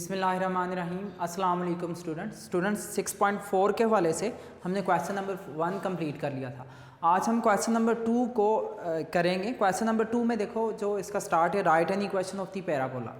बिस्मिल्लाहिर्रहमानिर्रहीम। अस्सलाम वालेकुम स्टूडेंट्स 6.4 के हवाले से हमने क्वेश्चन नंबर 1 कंप्लीट कर लिया था। आज हम क्वेश्चन नंबर 2 को करेंगे। क्वेश्चन नंबर 2 में देखो जो इसका स्टार्ट है, right an equation of the parabola.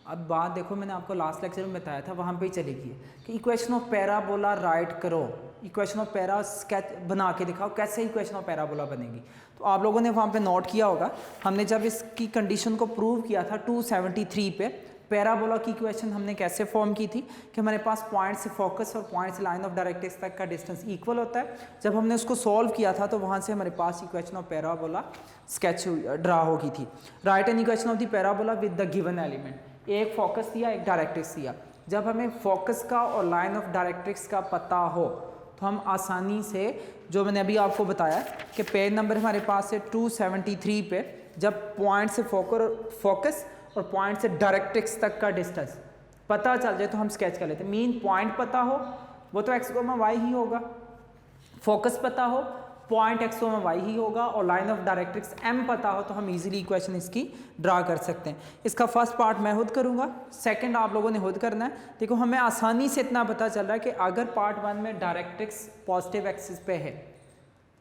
अब बात देखो, मैंने आपको लास्ट लेक्चर में बताया था, वहाँ पे ही चली गई है कि इक्वेशन ऑफ पैराबोला राइट करो, इक्वेशन ऑफ पैरा स्केच बना के दिखाओ कैसे इक्वेशन ऑफ पैराबोला बनेगी। तो आप लोगों ने वहाँ पे नोट किया होगा, हमने जब इसकी कंडीशन को प्रूव किया था 273 पे, पैराबोला की इक्वेशन हमने कैसे फॉर्म की थी कि हमारे पास पॉइंट से फोकस और पॉइंट से लाइन ऑफ डायरेक्ट्रिक्स तक का डिस्टेंस इक्वल होता है। जब हमने उसको सॉल्व किया था तो वहाँ से हमारे पास equation of parabola sketch draw हो गई थी। Write an equation of the parabola with the given element, एक फोकस दिया, एक डायरेक्ट्रिक्स दिया। जब हमें फोकस का और लाइन ऑफ डायरेक्ट्रिक्स का पता हो तो हम आसानी से, जो मैंने अभी आपको बताया कि पेज नंबर हमारे पास है 273 पे, जब पॉइंट से फोकस और पॉइंट से डायरेक्ट्रिक्स तक का डिस्टेंस पता चल जाए तो हम स्केच कर लेते हैं। मीन पॉइंट पता हो वो तो x, y ही होगा, फोकस पता हो पॉइंट x, y ही होगा, और लाइन ऑफ डायरेक्ट्रिक्स m पता हो तो हम इजीली इक्वेशन इसकी ड्रा कर सकते हैं। इसका फर्स्ट पार्ट मैं खुद करूंगा, सेकंड आप लोगों ने खुद करना है। देखो हमें आसानी से इतना पता चल रहा है कि अगर पार्ट 1 में डायरेक्ट्रिक्स पॉजिटिव एक्सिस पे है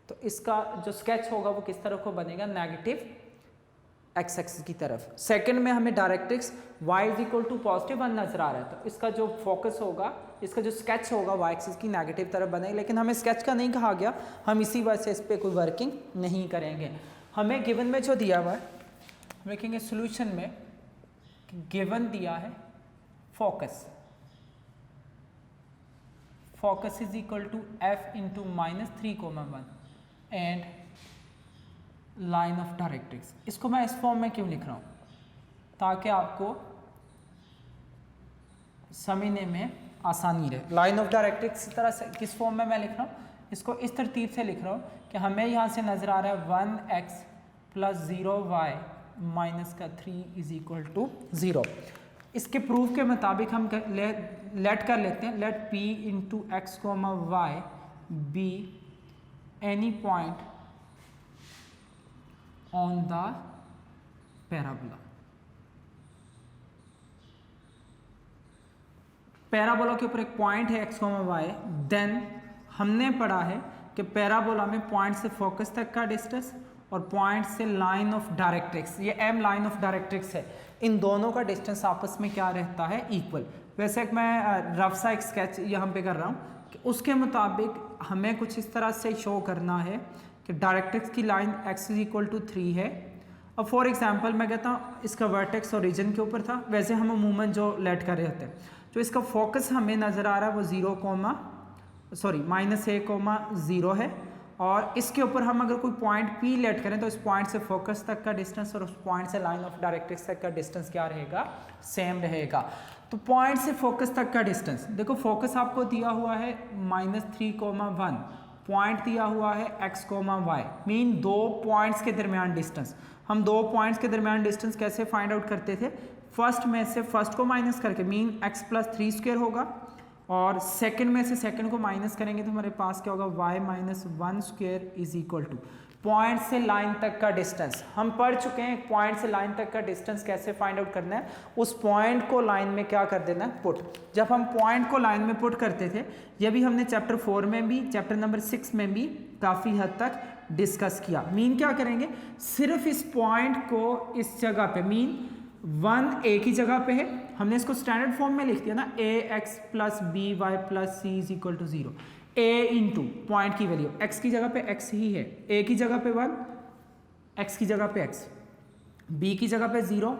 तो इसका जो स्केच होगा वो किस तरह को बनेगा, नेगेटिव एक्स एक्सिस की तरफ। सेकंड में हमें directrix y is equal to positive 1 नजर आ रहा है तो इसका जो फोकस होगा, इसका जो स्केच होगा y एक्सिस की नेगेटिव तरफ बनेगा। लेकिन हमें स्केच का नहीं कहा गया, हम इसी वजह से इस पर कोई वर्किंग नहीं करेंगे। हमें गिवन में जो दिया हुआ है, हम लिखेंगे सोल्यूशन में गिवन दिया है focus is equal to f into -3,1 and line of directrix. इसको मैं इस फॉर्म में क्यों लिख रहा हूँ, ताकि आपको समझने में आसानी रहे। लाइन ऑफ डायरेक्ट्रिक्स इस तरह से किस फॉर्म में मैं लिख रहा हूँ, इसको इस तरतीब से लिख रहा हूँ कि हमें यहाँ से नजर आ रहा है 1x + 0y - 3 is equal to 0। इसके प्रूफ के मुताबिक हम लेट कर लेते हैं, let p into x, y be any point on the parabola। Parabola के ऊपर एक पॉइंट है x, y। देन हमने पढ़ा है कि पैराबोला में पॉइंट से फोकस तक का डिस्टेंस और पॉइंट से लाइन ऑफ डायरेक्ट्रिक्स, ये m लाइन ऑफ डायरेक्ट्रिक्स है, इन दोनों का डिस्टेंस आपस में क्या रहता है, इक्वल। वैसे एक मैं रफ सा एक स्केच यहाँ पे कर रहा हूँ कि उसके मुताबिक हमें कुछ इस तरह से शो करना है कि डायरेक्ट्रिक्स की line x is equal to 3 है। अब फॉर एग्जांपल मैं कहता हूँ इसका वर्टेक्स ओरिजिन के ऊपर था, वैसे हम अमूमन जो लेट कर रहे होते हैं, जो इसका फोकस हमें नज़र आ रहा है वो -1,0 है, और इसके ऊपर हम अगर कोई पॉइंट P लेट करें तो इस पॉइंट से फोकस तक का डिस्टेंस और उस पॉइंट से लाइन ऑफ डायरेक्ट्रिक्स तक का डिस्टेंस क्या रहेगा, सेम रहेगा। तो पॉइंट से फोकस तक का डिस्टेंस, देखो फोकस आपको दिया हुआ है -3,1, पॉइंट दिया हुआ है x, y, मीन दो पॉइंट्स के दरमियान डिस्टेंस। हम दो पॉइंट्स के दरमियान डिस्टेंस कैसे फाइंड आउट करते थे, फर्स्ट में से फर्स्ट को माइनस करके, मीन x + 3² होगा, और सेकंड में से सेकंड को माइनस करेंगे तो हमारे पास क्या होगा, y - 1² is equal two point से लाइन तक का डिस्टेंस। हम पढ़ चुके हैं पॉइंट से लाइन तक का डिस्टेंस कैसे फाइंड आउट करना है, उस पॉइंट को लाइन में क्या कर देना है, पुट। जब हम पॉइंट को लाइन में पुट करते थे, ये भी हमने चैप्टर 4 में भी, चैप्टर नंबर 6 में भी काफ़ी हद तक डिस्कस किया। मीन क्या करेंगे, सिर्फ इस पॉइंट को इस जगह पे, मीन 1 एक ही जगह पे है, हमने इसको स्टैंडर्ड फॉर्म में लिख दिया ना, ax + by + c is equal to 0। a into point की वैल्यू, x की जगह पे x ही है, a की जगह पे 1, x की जगह पे x, b की जगह पे 0,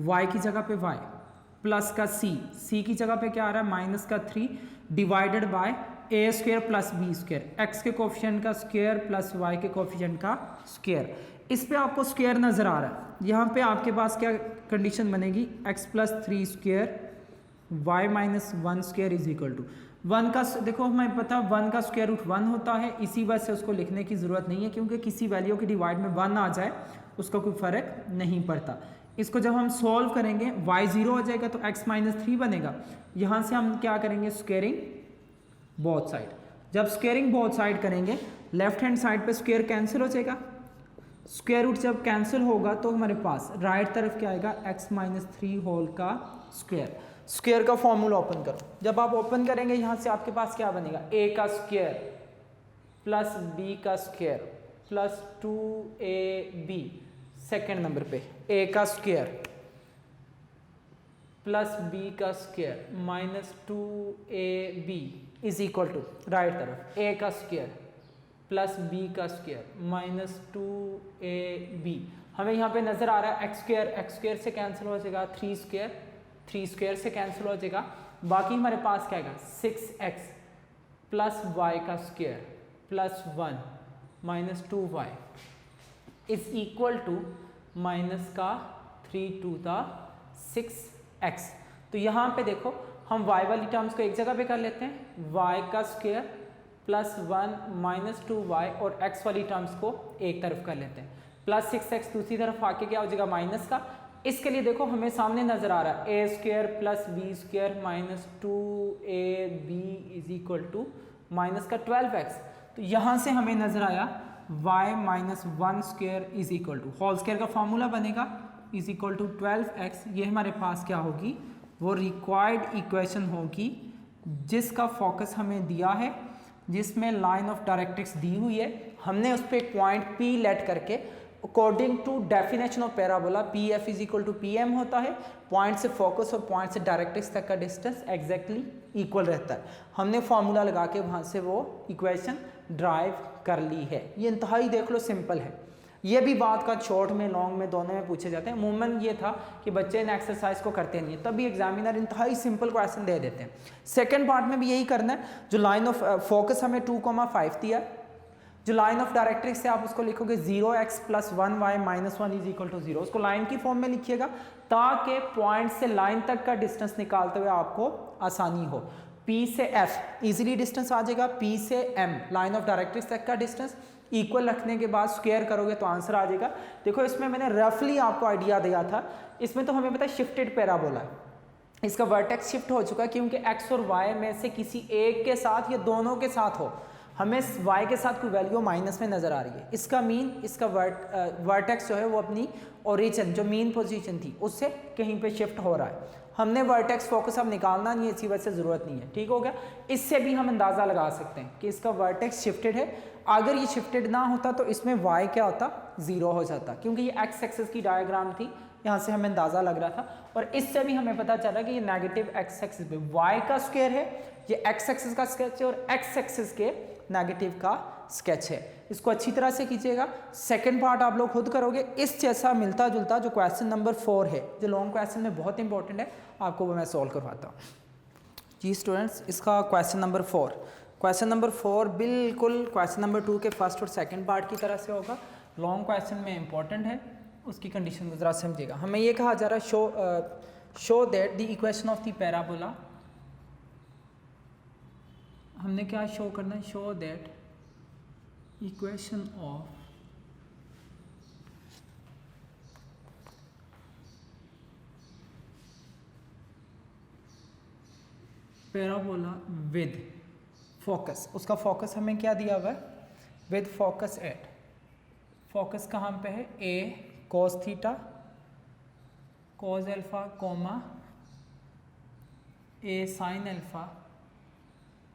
y की जगह पे y, प्लस का c की जगह पे क्या आ रहा है, -3 divided by a² + b², x के कोफिशिएंट का स्क्वायर प्लस y के कोफिशिएंट का स्क्वायर। इस पे आपको स्क्वायर नजर आ रहा है, यहाँ पे आपके पास क्या कंडीशन बनेगी, x + 3² y - 1² is equal to 1 का, देखो हमें पता 1 का स्क्वायर रूट 1 होता है, इसी वजह से उसको लिखने की ज़रूरत नहीं है, क्योंकि किसी वैल्यू की डिवाइड में 1 आ जाए उसका कोई फ़र्क नहीं पड़ता। इसको जब हम सॉल्व करेंगे y 0 हो जाएगा तो x - 3 बनेगा। यहाँ से हम क्या करेंगे, स्क्वेयरिंग बोथ साइड। जब स्क्वेयरिंग बोथ साइड करेंगे, लेफ्ट हैंड साइड पे स्क्वेयर कैंसिल हो जाएगा, स्क्वायर रूट जब कैंसिल होगा तो हमारे पास राइट तरफ क्या आएगा, x - 3 होल का स्क्वायर। स्क्वायर का फॉर्मूला ओपन करो। जब आप ओपन करेंगे यहाँ से आपके पास क्या बनेगा, a का स्क्वायर प्लस b का square plus 2ab, second number पे a का स्क्वायर प्लस b का square minus 2ab is equal to right तरफ a का स्क्वायर प्लस b का स्क्वायर माइनस 2ab। हमें यहाँ पे नज़र आ रहा है एक्स स्क्वायर से कैंसिल हो जाएगा, 3 स्क्वायर से कैंसिल हो जाएगा, बाकी हमारे पास क्या आएगा 6x प्लस वाई का square plus 1 minus 2y is equal to minus का 3 टू द 6x। तो यहाँ पे देखो हम y वाली टर्म्स को एक जगह पे कर लेते हैं, y का स्क्वायर प्लस 1 माइनस 2y और x वाली टर्म्स को एक तरफ कर लेते हैं, प्लस 6x दूसरी तरफ आके क्या हो जाएगा माइनस का। इसके लिए देखो हमें सामने नजर आ रहा है a square plus b square minus 2ab is equal to minus का 12x। तो यहाँ से हमें नजर आया y minus 1 square is equal to whole square का फॉर्मूला बनेगा इज इक्वल टू 12x। ये हमारे पास क्या होगी, वो रिक्वायर्ड इक्वेशन होगी जिसका फोकस हमें दिया है, जिसमें लाइन ऑफ डायरेक्ट्रिक्स दी हुई है। हमने उस पर एक पॉइंट P लेट करके according to definition of parabola P F is equal to P M होता है। पॉइंट से फोकस और पॉइंट से डायरेक्ट्रिक्स तक का डिस्टेंस एग्जैक्टली इक्वल रहता है। हमने फॉर्मूला लगा के वहाँ से वो इक्वेशन ड्राइव कर ली है। ये इंतहाई देख लो सिंपल है। ये भी बात का शॉर्ट में लॉन्ग में दोनों में पूछे जाते हैं। अमूमन ये था कि बच्चे इन एक्सरसाइज को करते नहीं है, तभी एग्जामिनर इंतहाई सिंपल क्वेश्चन दे देते हैं। सेकंड पार्ट में भी यही करना है। जो लाइन ऑफ फोकस हमें 2,5 दिया, जो लाइन ऑफ डायरेक्ट्रिक्स से आप उसको लिखोगे 0x plus 1y minus 1 is equal to 0। उसको लाइन की फॉर्म में लिखिएगा ताकि पॉइंट से लाइन तक का डिस्टेंस निकालते हुए आपको आसानी हो। P से F इजीली डिस्टेंस आ जाएगा, P से M लाइन ऑफ डायरेक्ट्रिक्स तक का डिस्टेंस इक्वल रखने के बाद स्क्वायर करोगे तो आंसर आ जाएगा। देखो इसमें मैंने रफली आपको आइडिया दिया था, इसमें तो हमें पता है शिफ्टेड पैराबोला है, इसका वर्टेक्स शिफ्ट हो चुका है क्योंकि x और y में से किसी एक के साथ या दोनों के साथ हो, हमें y के साथ कोई वैल्यू माइनस में नज़र आ रही है। इसका मीन, इसका वर्टेक्स जो है वो अपनी ओरिजिन जो मीन पोजीशन थी उससे कहीं पे शिफ्ट हो रहा है। हमने वर्टेक्स फोकस अब निकालना नहीं है, इसी वजह से ज़रूरत नहीं है। ठीक हो गया। इससे भी हम अंदाज़ा लगा सकते हैं कि इसका वर्टेक्स शिफ्टेड है। अगर ये शिफ्टेड ना होता तो इसमें y क्या होता, 0 हो जाता, क्योंकि ये x एक्सिस की डायग्राम थी, यहाँ से हमें अंदाज़ा लग रहा था। और इससे भी हमें पता चला कि ये नेगेटिव x एक्सिस पे y का स्क्वायर है, ये x एक्सिस का स्केच है और x एक्सिस के नेगेटिव का स्केच है। इसको अच्छी तरह से कीजिएगा। सेकंड पार्ट आप लोग खुद करोगे। इस जैसा मिलता जुलता जो क्वेश्चन नंबर 4 है, जो लॉन्ग क्वेश्चन में बहुत इंपॉर्टेंट है, आपको वो मैं सॉल्व करवाता हूँ। जी स्टूडेंट्स, इसका क्वेश्चन नंबर 4, क्वेश्चन नंबर 4 बिल्कुल क्वेश्चन नंबर 2 के फर्स्ट और सेकंड पार्ट की तरह से होगा। लॉन्ग क्वेश्चन में इंपॉर्टेंट है, उसकी कंडीशन ज़रा समझिएगा। हमें ये कहा जा रहा है show that the equation of the parabola, हमने क्या शो करना है, show that equation of parabola with focus. उसका फोकस हमें क्या दिया हुआ है, विद फोकस एट, फोकस कहाँ पे है, a cos theta cos alpha comma a sine alpha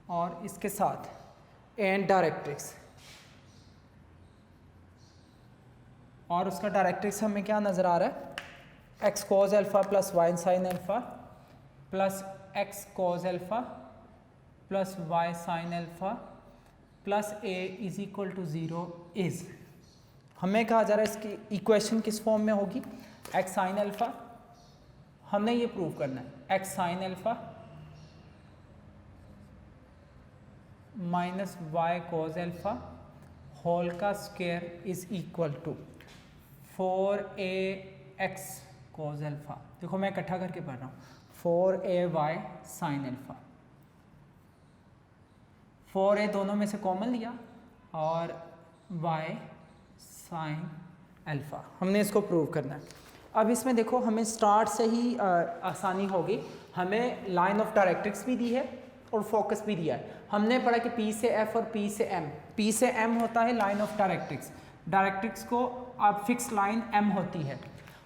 और इसके साथ एंड डायरेक्ट्रिक्स। और उसका डायरेक्ट्रिक्स हमें क्या नज़र आ रहा है, x cos alpha plus y sine alpha plus x cos alpha plus y sine alpha plus a is equal to 0 is. हमें कहा जा रहा है इसकी इक्वेशन किस फॉर्म में होगी, एक्स साइन अल्फा, हमने ये प्रूव करना है, x sine alpha minus y cos alpha whole का square is equal to 4ax cos alpha. देखो मैं इकट्ठा करके पढ़ रहा हूँ, 4ay साइन अल्फा, 4a दोनों में से कॉमन लिया और y साइन अल्फा। हमने इसको प्रूव करना है। अब इसमें देखो हमें स्टार्ट से ही आसानी होगी। हमें लाइन ऑफ डायरेक्ट्रिक्स भी दी है और फोकस भी दिया है। हमने पढ़ा कि P से F और P से M, P से M होता है लाइन ऑफ डायरेक्ट्रिक्स, डायरेक्ट्रिक्स को आप फिक्स लाइन M होती है।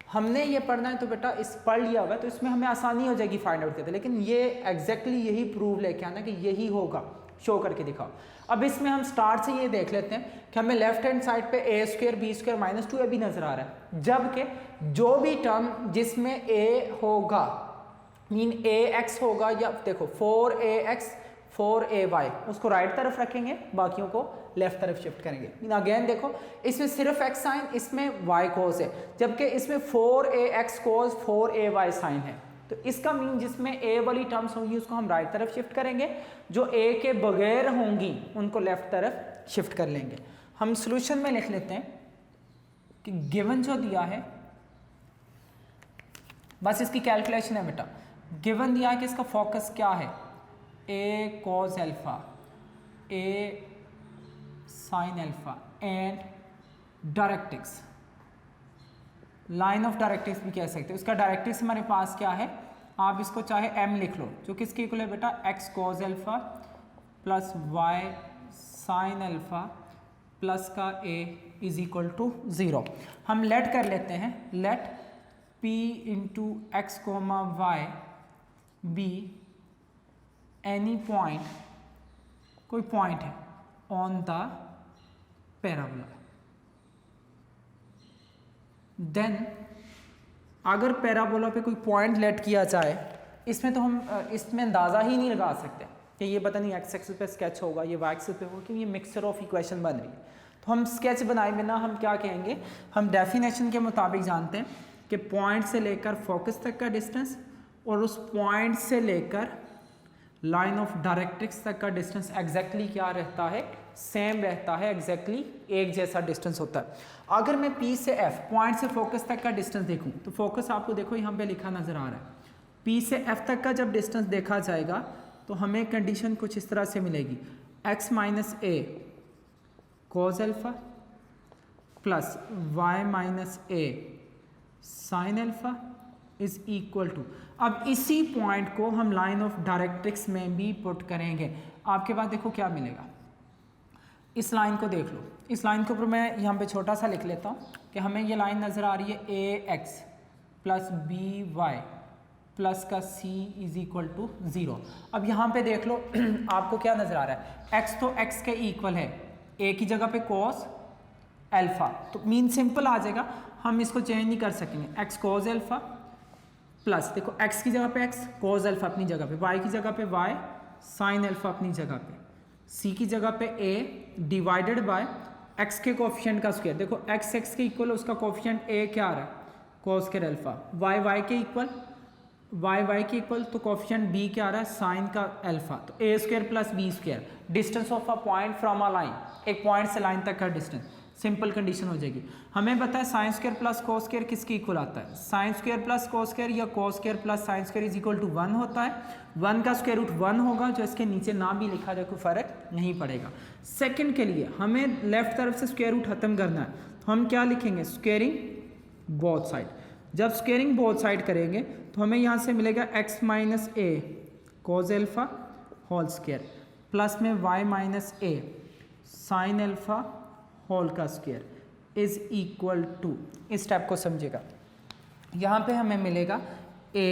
हमने ये पढ़ना है तो बेटा इस पढ़ लिया हुआ है, तो इसमें हमें आसानी हो जाएगी फाइंड आउट करते, लेकिन ये एग्जैक्टली यही प्रूव लेके आना कि यही होगा, शो करके दिखाओ। अब इसमें हम स्टार्ट से ये देख लेते हैं कि हमें लेफ्ट हैंड साइड पे a square b square minus 2ab नजर आ रहा है, जबकि जो भी टर्म जिसमें a होगा मीन ax होगा, या देखो 4ax 4ay उसको राइट तरफ रखेंगे, बाकियों को लेफ्ट तरफ शिफ्ट करेंगे। मीन अगेन देखो इसमें सिर्फ x साइन, इसमें y cos है, जबकि इसमें 4ax cos 4ay साइन है। तो इसका मीन जिसमें a वाली टर्म्स होंगी उसको हम राइट तरफ शिफ्ट करेंगे, जो a के बगैर होंगी उनको लेफ्ट तरफ शिफ्ट कर लेंगे। हम सॉल्यूशन में लिख लेते हैं कि गिवन जो दिया है, बस इसकी कैलकुलेशन है बेटा। गिवन दिया है कि इसका फोकस क्या है, a cos alpha, a sin alpha and directrix, line of directrix भी कह सकते हैं। उसका डायरेक्ट्रिक्स हमारे पास क्या है, आप इसको चाहे m लिख लो, जो किसके इक्वल है बेटा, x cos alpha plus y sin alpha plus का a इज इक्वल टू 0। हम लेट कर लेते हैं, let p into x comma y be any point, कोई पॉइंट है ऑन द पैराबोला, देन अगर पैराबोला पे कोई पॉइंट लेट किया जाए, इसमें तो हम इसमें अंदाज़ा ही नहीं लगा सकते कि ये पता नहीं एक्स एक्सिस पे स्केच होगा, ये वाई एक्सिस पे होगा, क्योंकि ये मिक्सचर ऑफ इक्वेशन बन रही है। तो हम स्केच बनाए बिना हम क्या कहेंगे, हम डेफिनेशन के मुताबिक जानते हैं कि पॉइंट से लेकर फोकस तक का डिस्टेंस और उस पॉइंट से लेकर लाइन ऑफ डायरेक्ट्रिक्स तक का डिस्टेंस एग्जैक्टली क्या रहता है, सेम रहता है, एग्जैक्टली एक जैसा डिस्टेंस होता है। अगर मैं P से F पॉइंट से फोकस तक का डिस्टेंस देखूं, तो फोकस आपको देखो यहाँ पे लिखा नजर आ रहा है। P से F तक का जब डिस्टेंस देखा जाएगा तो हमें कंडीशन कुछ इस तरह से मिलेगी, x minus a cos alpha plus y minus a sin alpha is equal to, अब इसी पॉइंट को हम लाइन ऑफ डायरेक्ट्रिक्स में भी पुट करेंगे। आपके पास देखो क्या मिलेगा, इस लाइन को देख लो, इस लाइन के ऊपर मैं यहाँ पे छोटा सा लिख लेता हूँ कि हमें ये लाइन नज़र आ रही है ax plus b y plus का c इज इक्वल टू 0। अब यहाँ पे देख लो आपको क्या नज़र आ रहा है, x तो x के इक्वल है, a की जगह पे cos अल्फा, तो मीन सिंपल आ जाएगा, हम इसको चेंज नहीं कर सकेंगे, x cos अल्फा प्लस देखो x की जगह पे x cos अल्फा अपनी जगह पे, y की जगह पे y sin अल्फा अपनी जगह पे, c की जगह पे a डिवाइडेड बाय x के कोफिशिएंट का स्क्वायर। देखो x x के इक्वल है, उसका कोफिशिएंट a क्या आ रहा है, cos square alpha, y y के इक्वल, y y के इक्वल तो कोफिशिएंट b क्या आ रहा है, sin का अल्फा, तो a square plus b square, distance of a point from a line, एक पॉइंट से लाइन तक का डिस्टेंस, सिंपल कंडीशन हो जाएगी। हमें पता है sine square plus cos square किसके इक्वल आता है, sine square plus cos square या cos square plus sine square is equal to 1 होता है। 1 का स्क्वायर रूट 1 होगा, जो इसके नीचे ना भी लिखा जाए कोई फर्क नहीं पड़ेगा। सेकंड के लिए हमें लेफ्ट तरफ से स्क्वायर रूट खत्म करना है, तो हम क्या लिखेंगे, स्क्वेयरिंग बोथ साइड। जब स्क्वेयरिंग बोथ साइड करेंगे तो हमें यहाँ से मिलेगा x minus a cos alpha whole square plus में y minus a sine alpha whole का स्क्वायर इज इक्वल टू, इस स्टेप को समझिएगा, यहाँ पे हमें मिलेगा a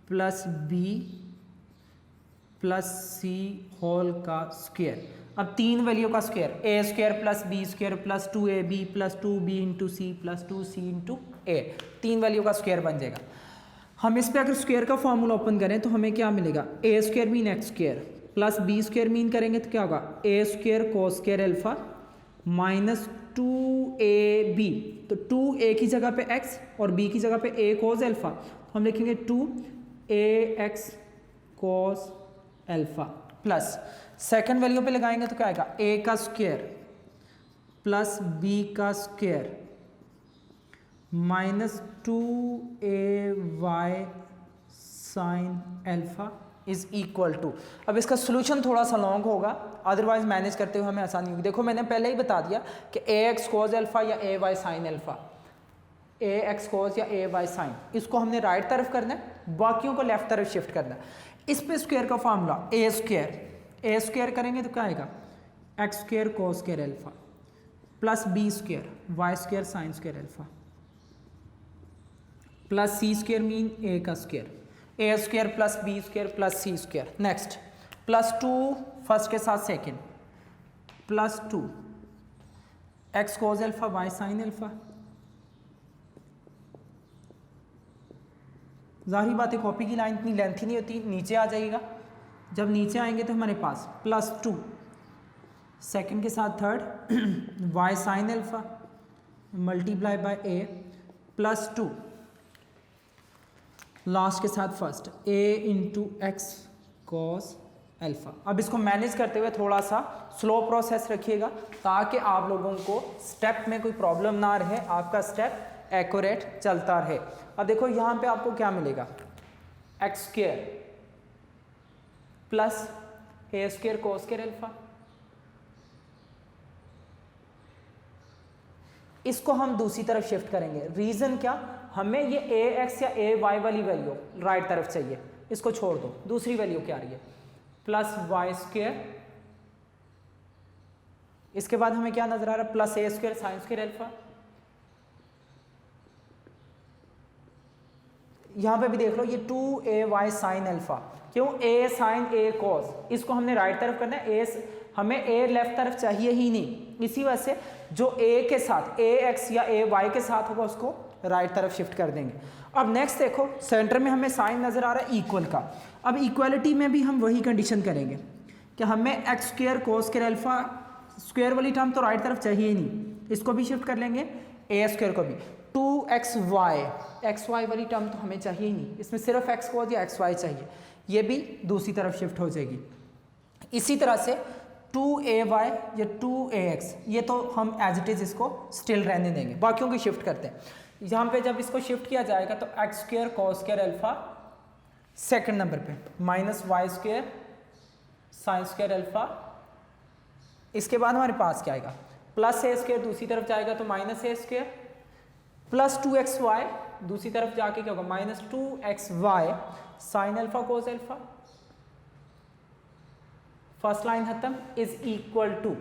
plus b plus c whole का स्क्वायर। अब तीन वैल्यू का square, a square plus b square plus 2ab plus 2b into c plus 2c into ए, तीन वैल्यू का स्क्वायर बन जाएगा। हम इस पे अगर स्क्वायर का फॉर्मूला ओपन करें तो हमें क्या मिलेगा, a square mean x square plus b square mean करेंगे तो क्या होगा, a square cos square alpha minus 2ab, तो 2a की जगह पे x और b की जगह पे a कोस अल्फा, तो हम लिखेंगे 2ax cos alpha plus second value पे लगाएंगे तो क्या आएगा, a का स्क्वायर प्लस b का square minus 2ay sine alpha is equal to. अब इसका सोल्यूशन थोड़ा सा लॉन्ग होगा, अदरवाइज मैनेज करते हुए हमें आसानी होगी। देखो मैंने पहले ही बता दिया कि ax कोस अल्फा या ay साइन अल्फा, ax कोस या ay साइन, इसको हमने राइट तरफ करना है, बाकियों को लेफ्ट तरफ शिफ्ट करना है। इस पे स्क्वायर का फॉर्मूला a स्क्वायर करेंगे तो क्या आएगा, x square cos square alpha plus b square y square sine square alpha plus c square mean a का square, a square plus b square plus c square. Next plus 2 first के साथ second, plus 2 x cos alpha y sine alpha. जाहिर बात है copy की line इतनी lengthy नहीं होती, नीचे आ जाएगा। जब नीचे आएंगे तो हमारे पास प्लस 2 सेकंड के साथ third y sine alpha multiply by a plus 2 last के साथ first a into x cos alpha. अब इसको मैनेज करते हुए थोड़ा सा स्लो प्रोसेस रखिएगा ताकि आप लोगों को स्टेप में कोई प्रॉब्लम ना रहे, आपका स्टेप एक्यूरेट चलता रहे। अब देखो यहाँ पे आपको क्या मिलेगा, एक्स स्क्वायर प्लस ए स्क्वायर कोस स्क्वायर अल्फा। इसको हम दूसरी तरफ शिफ्ट करेंगे। रीजन क्या, हमें ये ए एक्स या ए वाई वाली वैल्यू राइट तरफ चाहिए, इसको छोड़ दो। दूसरी वैल्यू क्या आ रही है, प्लस वाई स्क्वायर, इसके बाद हमें क्या नजर आ रहा है, प्लस ए स्क्वायर साइन स्क्वायर अल्फा। यहां पे भी देख लो ये 2ay साइन अल्फा, क्यों, ए साइन ए कॉस, इसको हमने राइट तरफ करना है, हमें ए लेफ्ट तरफ चाहिए ही नहीं, इसी वजह से जो ए के साथ ए एक्स या ए वाई के साथ होगा उसको राइट तरफ शिफ्ट कर देंगे। अब नेक्स्ट देखो सेंटर में हमें साइन नजर आ रहा है इक्वल का। अब इक्वलिटी में भी हम वही कंडीशन करेंगे कि हमें x square cos square alpha, square वाली टर्म तो राइट तरफ चाहिए ही नहीं, इसको भी शिफ्ट कर लेंगे, ए स्क्वायर को भी 2xy, एक्स वाई वाली टर्म तो हमें चाहिए ही नहीं, इसमें सिर्फ एक्स कोस या एक्स वाई चाहिए, ये भी दूसरी तरफ शिफ्ट हो जाएगी। इसी तरह से 2ay या 2ax, ये तो हम एज इट इज इसको स्टिल रहने देंगे, बाकियों की शिफ्ट करते हैं। यहाँ पे जब इसको शिफ्ट किया जाएगा तो x square cos square alpha second number पे minus y square sine square alpha. इसके बाद हमारे पास क्या आएगा, प्लस ए स्क्वायर, दूसरी तरफ जाएगा तो minus a square, plus 2xy, दूसरी तरफ जाके क्या होगा, minus 2xy sine alpha cos alpha. First line खत्म, इज इक्वल टू,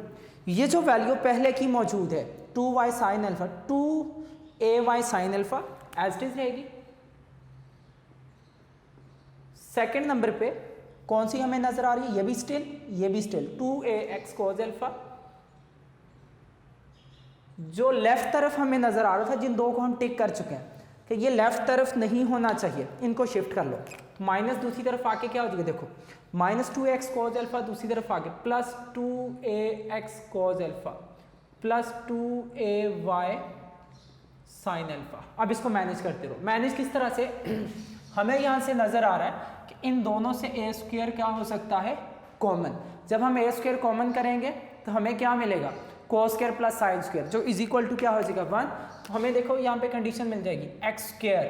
ये जो वैल्यू पहले की मौजूद है 2y sine alpha, 2ay sine alpha as it is रहेगी। सेकंड नंबर पे कौन सी हमें नजर आ रही है, ये भी स्टिल, ये भी स्टिल 2ax कोस अल्फा। जो लेफ्ट तरफ हमें नजर आ रहा था, जिन दो को हम टिक कर चुके हैं कि ये लेफ्ट तरफ नहीं होना चाहिए, इनको शिफ्ट कर लो। माइनस दूसरी तरफ आके क्या हो जाएगा, देखो माइनस 2x कोस अल्फा, दूसरी तरफ आके plus 2ax cos alpha plus 2ay sine alpha. अब इसको मैनेज करते रहो। मैनेज किस तरह से, हमें यहाँ से नजर आ रहा है कि इन दोनों से ए स्क्वायर क्या हो सकता है, कॉमन। जब हम ए स्क्वायर कॉमन करेंगे तो हमें क्या मिलेगा, कोस स्क्वायर प्लस साइन स्क्वायर, जो इज इक्वल टू क्या हो जाएगा 1। तो हमें देखो यहाँ पे कंडीशन मिल जाएगी, एक्स स्क्वायर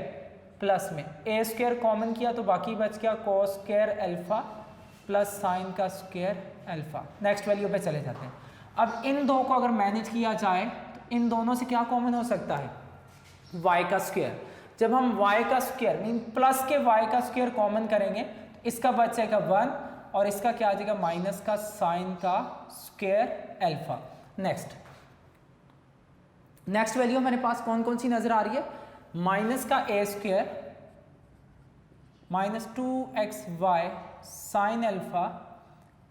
प्लस में ए स्क्वायर कॉमन किया तो बाकी बच गया कोस स्क्वायर अल्फा प्लस साइन का स्क्वायर अल्फा। नेक्स्ट वैल्यू पे चले जाते हैं। अब इन दो को अगर मैनेज किया जाए तो इन दोनों से क्या कॉमन हो सकता है, y का स्क्वायर। जब हम y का स्क्वायर मीन प्लस के y का स्क्वायर कॉमन करेंगे तो इसका बचेगा 1 और इसका क्या आ जाएगा, माइनस का साइन का स्क्वायर अल्फा। नेक्स्ट वैल्यू हमारे पास कौन कौन सी नजर आ रही है, माइनस का a square minus 2xy sine alpha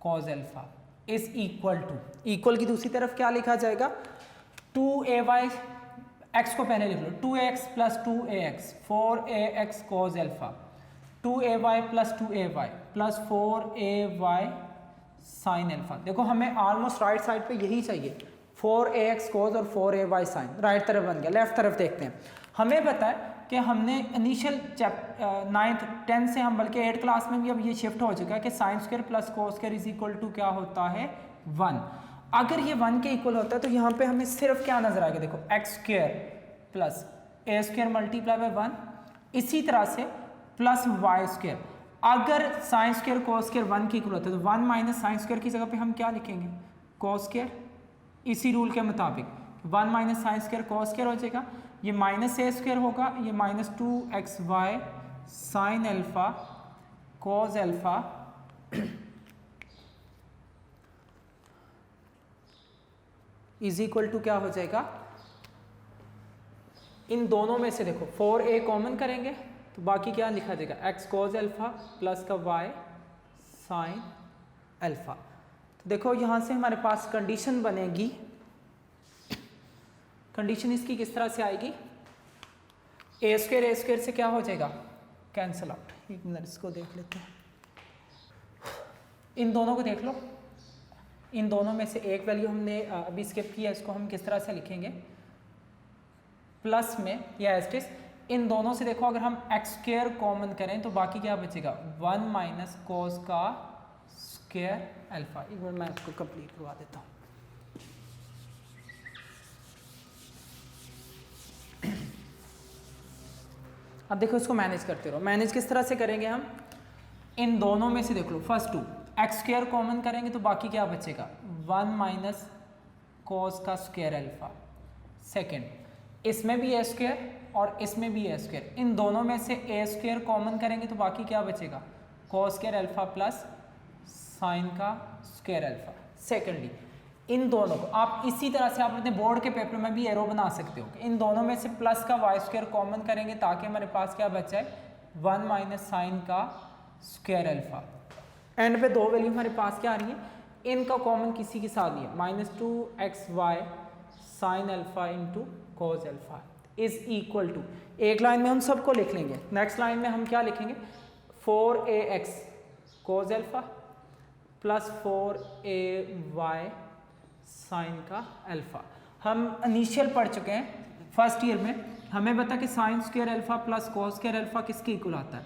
cos alpha is equal to, equal की दूसरी तरफ क्या लिखा जाएगा, 2ay, x को पहले लिख लो, 2x plus 2ax 4ax cos alpha, 2ay plus 2ay plus 4ay sine alpha. देखो हमें ऑलमोस्ट राइट साइड पे यही चाहिए, 4ax कॉस और 4ay साइन, राइट तरफ बन गया। लेफ्ट तरफ देखते हैं, हमें पता है कि हमने इनिशियल 9th 10th से हम बल्कि 8th क्लास में भी अब ये शिफ्ट हो चुका है कि sine square plus cos square is equal to क्या होता है 1। अगर ये 1 के इक्वल होता है तो यहाँ पे हमें सिर्फ क्या नजर आएगा, देखो x square plus A square multiply by 1, इसी तरह से प्लस वाई स्क्वायर। अगर साइन स्क्वायर कोस स्क्वायर 1 के इक्वल होता है तो 1 माइनस साइन स्क्वायर की जगह पे हम क्या लिखेंगे, कोस स्क्वायर। इसी रूल के मुताबिक 1 minus sine square cos square हो जाएगा, ये माइनस ए स्क्वायर होगा, ये minus 2xy sine alpha cos alpha is equal to क्या हो जाएगा इन दोनों में से देखो 4a कॉमन करेंगे तो बाकी क्या लिखा जाएगा, x cos अल्फा प्लस का y sin अल्फा। तो देखो यहाँ से हमारे पास कंडीशन बनेगी, कंडीशन इसकी किस तरह से आएगी, a स्क्वायर से क्या हो जाएगा, कैंसिल आउट। एक मिनट इसको देख लेते हैं, इन दोनों को देख लो, इन दोनों में से एक वैल्यू हमने अभी स्किप किया, इसको हम किस तरह से लिखेंगे, प्लस में या एस्टिस। इन दोनों से देखो अगर हम एक्स स्क्वायर कॉमन करें तो बाकी क्या बचेगा, 1 माइनस कोस का स्क्वायर अल्फा। एक बार मैं इसको कंप्लीट करवा देता हूँ। अब देखो इसको मैनेज करते रहो। मैनेज किस तरह से करेंगे हम, इन दोनों में से देख लो first two x square common करेंगे तो बाकी क्या बचेगा, 1 माइनस कोस का स्क्वायर अल्फा। सेकेंड, इसमें भी ए स्क्वायर और इसमें भी ए स्क्वायर, इन दोनों में से ए स्क्वायर कॉमन करेंगे तो बाकी क्या बचेगा, कोस स्क्वायर अल्फा प्लस साइन का स्क्वायर अल्फा। सेकेंडली इन दोनों को आप इसी तरह से आप अपने बोर्ड के पेपर में भी एरो बना सकते हो, इन दोनों में से प्लस का वाई स्क्वायर कॉमन करेंगे ताकि हमारे पास क्या बचा है, 1 माइनस साइन का स्क्वायर अल्फा। एंड पे दो वैल्यू हमारे पास क्या आ रही है, इनका कॉमन किसी के साथ नहीं है, -2xy sine alpha into cos alpha is equal to, एक लाइन में हम सबको लिख लेंगे, नेक्स्ट लाइन में हम क्या लिखेंगे, 4ax cos alpha plus 4ay sine का अल्फा। हम इनिशियल पढ़ चुके हैं फर्स्ट ईयर में, हमें बता कि sine square alpha plus cos square alpha किसके इक्वल आता है,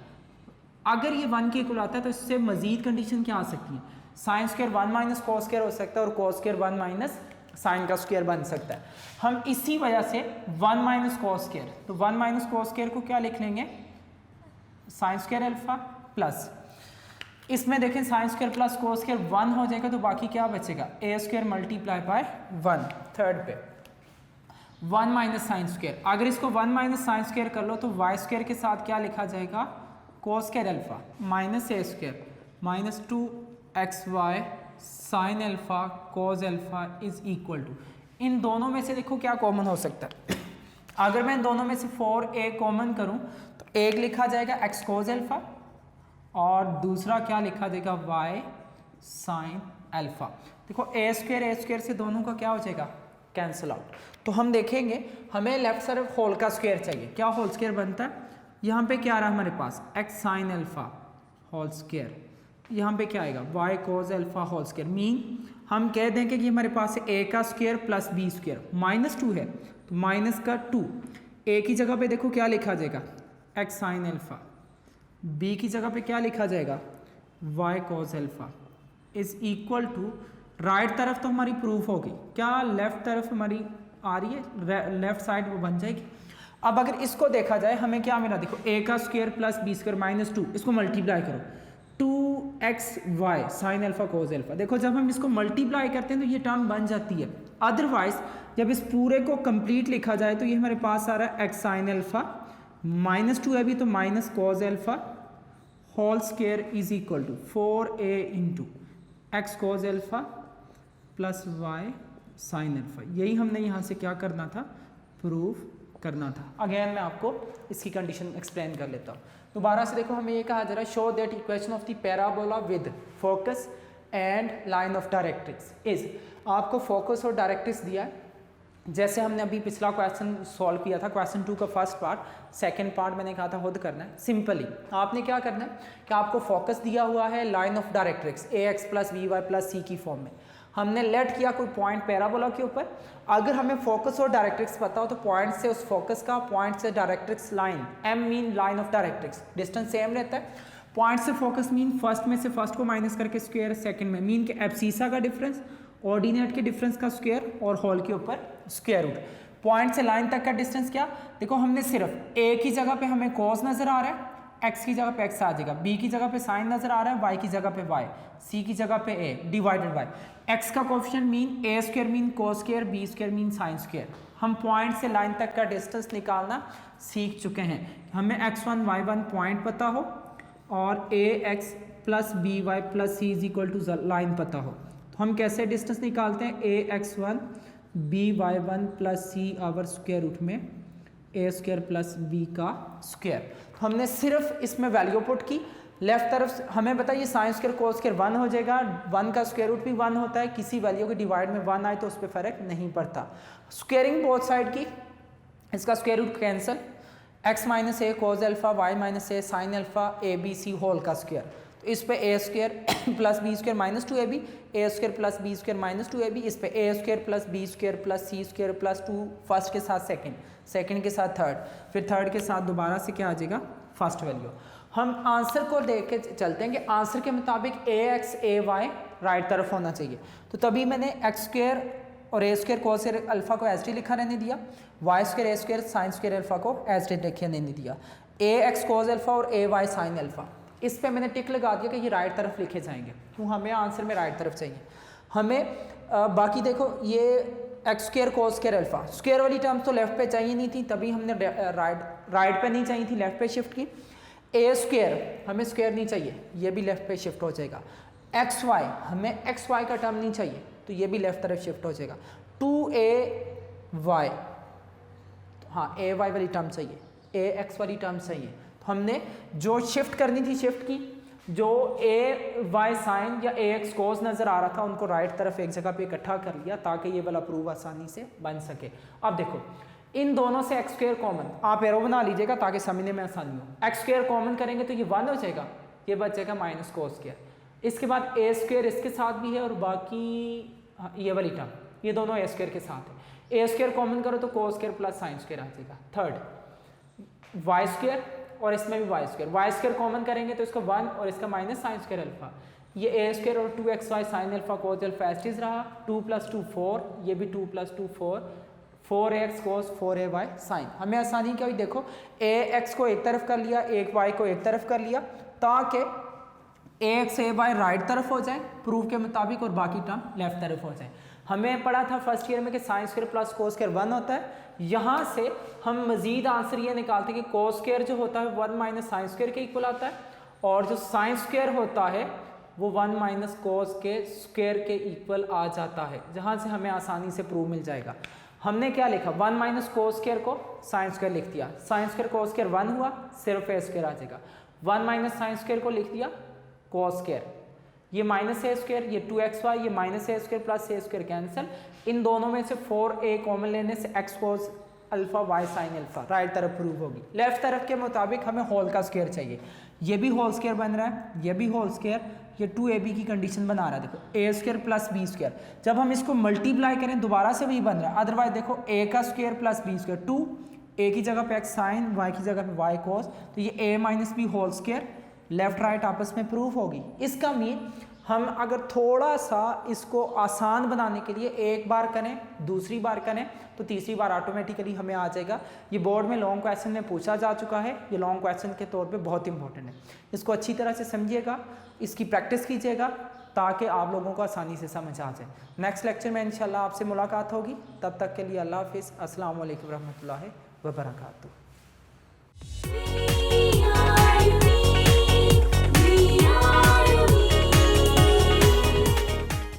अगर ये 1 के इक्वल आता है तो इससे मजीद कंडीशन क्या आ सकती है, sine square 1 minus cos square हो सकता है और कोस स्क्वायर 1 माइनस साइन का स्क्वायर बन सकता है। हम इसी वजह से 1 माइनस कोस स्क्वायर, तो 1 माइनस कोस स्क्वायर को क्या लिख लेंगे, साइन स्क्वायर अल्फा प्लस, इसमें देखें sign square plus cos square 1 हो जाएगा तो बाकी क्या बचेगा, ए स्क्वायर मल्टीप्लाई बाय 1। थर्ड पे 1 माइनस साइन स्क्वायर, अगर इसको 1 माइनस साइन स्क्वायर कर लो तो वाई स्क्वायर के साथ क्या लिखा जाएगा, cos square alpha minus a square minus 2xy sine alpha cos alpha is equal to, इन दोनों में से देखो क्या कॉमन हो सकता है, अगर मैं इन दोनों में से 4a कॉमन करूं तो एक लिखा जाएगा x कोस अल्फा और दूसरा क्या लिखा जाएगा, y साइन अल्फा। देखो ए स्क्वायर से दोनों का क्या हो जाएगा, कैंसिल आउट। तो हम देखेंगे हमें लेफ्ट साइड होल का स्क्वायर चाहिए, क्या होल स्क्वायर बनता है, यहाँ पे क्या आ रहा है हमारे पास, x sine alpha whole square, यहाँ पे क्या आएगा, y cos alpha whole square. Mean हम कह देंगे कि हमारे पास a का स्क्वायर प्लस b स्क्वायर, -2 है तो माइनस का 2, a की जगह पे देखो क्या लिखा जाएगा, x साइन अल्फा, b की जगह पे क्या लिखा जाएगा, y cos alpha is equal to, right तरफ तो हमारी प्रूफ होगी, क्या लेफ्ट तरफ हमारी आ रही है, लेफ्ट साइड वो बन जाएगी। अब अगर इसको देखा जाए हमें क्या मिला, देखो a का स्क्वायर प्लस b स्क्वायर -2, इसको मल्टीप्लाई करो, 2xy sine alpha cos alpha. देखो जब हम इसको मल्टीप्लाई करते हैं तो ये टर्म बन जाती है, अदरवाइज जब इस पूरे को कंप्लीट लिखा जाए तो ये हमारे पास आ रहा है x साइन अल्फा -2 है अभी तो minus cos alpha whole square is equal to 4a into x cos alpha plus y sine alpha. यही हमने यहाँ से क्या करना था, प्रूफ करना था। अगेन मैं आपको इसकी कंडीशन एक्सप्लेन कर लेता हूँ। दोबारा से देखो हमें ये कहा जा रहा है, show that equation of the parabola with focus and line of directrix is, आपको फोकस और डायरेक्ट्रिक्स दिया है, जैसे हमने अभी पिछला क्वेश्चन सॉल्व किया था, क्वेश्चन 2 का फर्स्ट पार्ट, सेकंड पार्ट मैंने कहा था खुद करना है। सिंपली आपने क्या करना है कि आपको फोकस दिया हुआ है line of directrix ax plus by plus c की फॉर्म में, हमने लेट किया कोई पॉइंट पैराबोला के ऊपर। अगर हमें फोकस और डायरेक्ट्रिक्स पता हो तो पॉइंट से उस फोकस का, पॉइंट से directrix line, m mean line of directrix, distance same रहता है। पॉइंट से फोकस मीन फर्स्ट में से फर्स्ट को माइनस करके स्क्वायर, सेकंड में मीन के एब्सीसा का डिफरेंस, ऑर्डिनेट के डिफरेंस का स्क्वायर और होल के ऊपर स्क्वायर रूट। पॉइंट से लाइन तक का डिस्टेंस क्या, देखो हमने सिर्फ a की जगह पे हमें cos नजर आ रहा है, x की जगह पे x आ जाएगा, b की जगह पे साइन नजर आ रहा है, y की जगह पे y, c की जगह पे a डिवाइडेड बाय x का coefficient mean a square mean cos square, b square mean sine square. हम पॉइंट से लाइन तक का डिस्टेंस निकालना सीख चुके हैं। हमें x1 y1 पॉइंट पता हो और ax plus by plus c is equal to line पता हो, तो हम कैसे डिस्टेंस निकालते हैं, ax1 by1 plus c over square root में ए स्क्वायर प्लस बी का स्क्वायर। तो हमने सिर्फ इसमें वैल्यू पुट की, लेफ्ट तरफ हमें बताइए साइन स्क्वायर कोस स्क्वायर 1 हो जाएगा, 1 का स्क्वायर रूट भी 1 होता है, किसी वैल्यू के डिवाइड में 1 आए तो उस पर फर्क नहीं पड़ता। स्क्वायरिंग बोथ साइड की, इसका square root cancel, x minus a cos alpha y minus a sine alpha a b c whole का स्क्वायर, तो इस पे a square plus b square minus 2ab, a square plus b square minus 2ab, इस पे a square plus b square plus c square plus 2 first के साथ second, second के साथ थर्ड, फिर थर्ड के साथ दोबारा से क्या आ जाएगा फर्स्ट वैल्यू। हम आंसर को देख के चलते हैं कि आंसर के मुताबिक ए एक्स ए वाई राइट तरफ होना चाहिए, तो तभी मैंने एक्स स्क्वायर और ए स्क्वायर कोस स्क्वायर अल्फा को एच डी लिखा रहने दिया, Y square a square sine square alpha को एच डी लिखे रहने दिया, ए एक्स कोस अल्फा और ए वाई साइन अल्फा, इस पे मैंने टिक लगा दिया कि ये राइट तरफ लिखे जाएंगे, क्यों हमें आंसर में राइट तरफ चाहिए। हमें बाकी देखो ये x square cos square alpha, square वाली टर्म्स तो लेफ्ट पे चाहिए नहीं थी, तभी हमने राइट पे नहीं चाहिए थी, लेफ्ट पे शिफ्ट की। ए स्क्वायर हमें स्क्वायर नहीं चाहिए, ये भी लेफ्ट पे शिफ्ट हो जाएगा। एक्स वाई हमें एक्स वाई का टर्म नहीं चाहिए, तो ये भी लेफ्ट तरफ शिफ्ट हो जाएगा। 2ay, हाँ ए वाई वाली टर्म चाहिए, ए एक्स वाली टर्म चाहिए, तो हमने जो शिफ्ट करनी थी शिफ्ट की, जो ए वाई साइन या ए एक्स कोस नज़र आ रहा था उनको राइट तरफ एक जगह पे इकट्ठा कर लिया ताकि ये वाला प्रूफ आसानी से बन सके। अब देखो इन दोनों से एक्स स्क्वायर कॉमन, आप एरो बना लीजिएगा ताकि समझने में आसानी हो। एक्स स्क्वायर कॉमन करेंगे तो ये 1 हो जाएगा, ये बचेगा माइनस कोस स्क्वायर। इसके बाद ए स्क्वायर इसके साथ भी है और बाकी ये वाली टर्म, ये दोनों ए स्क्वायर के साथ है। ए स्क्वायर कॉमन करो तो cos square plus sine square आ जाएगा। थर्ड वाई स्क्वायर और इसमें भी वाई स्क्वायर कॉमन करेंगे तो इसका 1 और इसका माइनस साइन स्क्वायर अल्फा, ये ए स्क्वायर और 2xy sine alpha cos alpha H is रहा, 2 + 2 4, ये भी 2 + 2 4, 4x कोस 4ay साइन। हमें आसानी क्या हुई देखो, ए एक्स को एक तरफ कर लिया, एक वाई को एक तरफ कर लिया ताकि ए एक्स ए वाई राइट तरफ हो जाए प्रूफ के मुताबिक और बाकी टर्म लेफ्ट तरफ हो जाए। हमें पढ़ा था फर्स्ट ईयर में कि sine square plus cos square 1 होता है, यहाँ से हम मजीद आंसर ये निकालते हैं कि कोस स्क्वायर जो होता है 1 माइनस साइन स्क्वायर के इक्वल आता है, और जो साइन स्क्वायर होता है वो 1 माइनस कोस के स्क्वायर के इक्वल आ जाता है, जहाँ से हमें आसानी से प्रूफ मिल जाएगा। हमने क्या लिखा, 1 माइनस कोस स्क्वायर को साइन स्क्वायर लिख दिया, साइन स्क्वायर कोस स्क्वायर 1 हुआ, सिर्फ ए स्क्वायर आ जाएगा। 1 माइनस साइन स्क्वायर को लिख दिया कोस स्क्वायर, ये माइनस ए स्क्वायर, ये 2xy, ये minus a square plus A square cancel, इन दोनों में से 4a कॉमन लेने से x cos alpha y sine alpha right तरफ प्रूव होगी। लेफ्ट तरफ के मुताबिक हमें होल का स्क्वायर चाहिए, ये भी होल स्क्वायर बन रहा है, ये भी होल स्क्वायर, ये 2ab की कंडीशन बना रहा है। देखो ए स्क्वायर प्लस बी स्क्वायर, जब हम इसको मल्टीप्लाई करें दोबारा से वही बन रहा है, अदरवाइज देखो ए का स्क्वायर प्लस बी स्क्वायर 2, ए की जगह पे x साइन, y की जगह पे y कोस, तो ये a minus b whole square left right आपस में प्रूफ होगी। इसका मीन हम अगर थोड़ा सा इसको आसान बनाने के लिए एक बार करें, दूसरी बार करें, तो तीसरी बार ऑटोमेटिकली हमें आ जाएगा। ये बोर्ड में लॉन्ग क्वेश्चन में पूछा जा चुका है, ये लॉन्ग क्वेश्चन के तौर पे बहुत इंपॉर्टेंट है, इसको अच्छी तरह से समझिएगा, इसकी प्रैक्टिस कीजिएगा ताकि आप लोगों को आसानी से समझ आ जाए। नेक्स्ट लेक्चर में इंशाल्लाह आपसे मुलाकात होगी, तब तक के लिए अल्लाह हाफिज़, अस्सलाम वालेकुम रहमतुल्लाहि व बरकातुहू।